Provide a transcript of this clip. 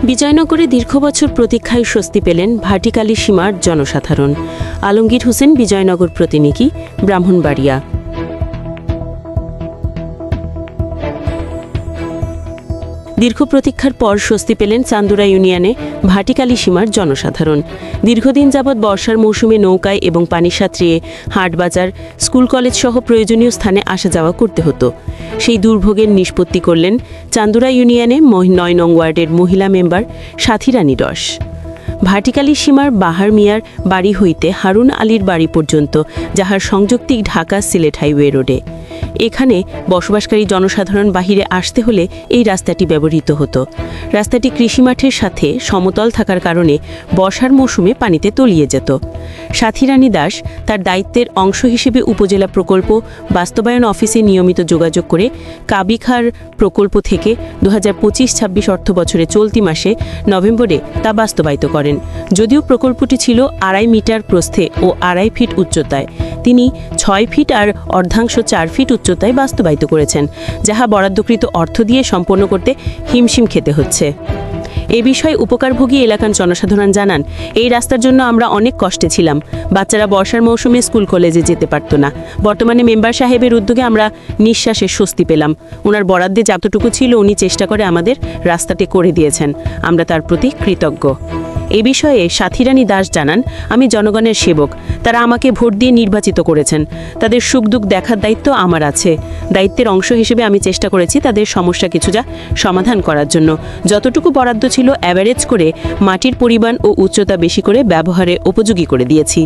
বিজয়নগরে দীর্ঘ বছর প্রতীক্ষায় স্বস্তি পেলেন ভাটিকালী সীমার জনসাধারণ। আলমগীর হোসেন, বিজয়নগর প্রতিনিধি, ব্রাহ্মণবাড়িয়া। দীর্ঘ প্রতীক্ষার পর স্বস্তি পেলেন চান্দুরা ইউনিয়নে ভাটিকালী সীমার জনসাধারণ। দীর্ঘদিন যাবৎ বর্ষার মৌসুমে নৌকায় এবং পানি সাঁতরিয়ে হাটবাজার, স্কুল কলেজ সহ প্রয়োজনীয় স্থানে আসা যাওয়া করতে হতো। সেই দুর্ভোগের নিষ্পত্তি করলেন চান্দুরা ইউনিয়নে ৯ নং ওয়ার্ডের মহিলা মেম্বার সাথী রানী রস। ভাটিকালী সীমার বাহার মিয়ার বাড়ি হইতে হারুন আলীর বাড়ি পর্যন্ত, যাহার সংযুক্তি ঢাকা সিলেট হাইওয়ে রোডে। এখানে বসবাসকারী জনসাধারণ বাহিরে আসতে হলে এই রাস্তাটি ব্যবহৃত হতো। রাস্তাটি কৃষিমাঠের সাথে সমতল থাকার কারণে বর্ষার মৌসুমে পানিতে তলিয়ে যেত। সাথী রানী দাস তার দায়িত্বের অংশ হিসেবে উপজেলা প্রকল্প বাস্তবায়ন অফিসে নিয়মিত যোগাযোগ করে কাবিখার প্রকল্প থেকে ২০২৫-২৬ অর্থ বছরে চলতি মাসে নভেম্বরে তা বাস্তবায়িত করেন। যদিও প্রকল্পটি ছিল ২.৫ মিটার প্রস্থে ও ২.৫ ফিট উচ্চতায়, তিনি ৬ ফিট আর অর্ধাংশ ৪ ফিট উচ্চতায় বাস্তবায়িত করেছেন, যাহা বরাদ্দকৃত অর্থ দিয়ে সম্পন্ন করতে হিমশিম খেতে হচ্ছে। এ বিষয়ে উপকারভোগী এলাকার জনসাধারণ জানান, এই রাস্তার জন্য আমরা অনেক কষ্টে ছিলাম। বাচ্চারা বর্ষার মৌসুমে স্কুল কলেজে যেতে পারত না। বর্তমানে মেম্বার সাহেবের উদ্যোগে আমরা নিঃশ্বাসে স্বস্তি পেলাম। ওনার বরাদ্দে যতটুকু ছিল উনি চেষ্টা করে আমাদের রাস্তাটি করে দিয়েছেন। আমরা তার প্রতি কৃতজ্ঞ। এ বিষয়ে সাথী রানী দাস জানান, আমি জনগণের সেবক। তারা আমাকে ভোট দিয়ে নির্বাচিত করেছেন। তাদের সুখ দুঃখ দেখার দায়িত্ব আমার আছে। দায়িত্বের অংশ হিসেবে আমি চেষ্টা করেছি তাদের সমস্যা কিছুটা সমাধান করার জন্য। যতটুকু বরাদ্দ ছিল অ্যাভারেজ করে মাটির পরিমাণ ও উচ্চতা বেশি করে ব্যবহারে উপযোগী করে দিয়েছি।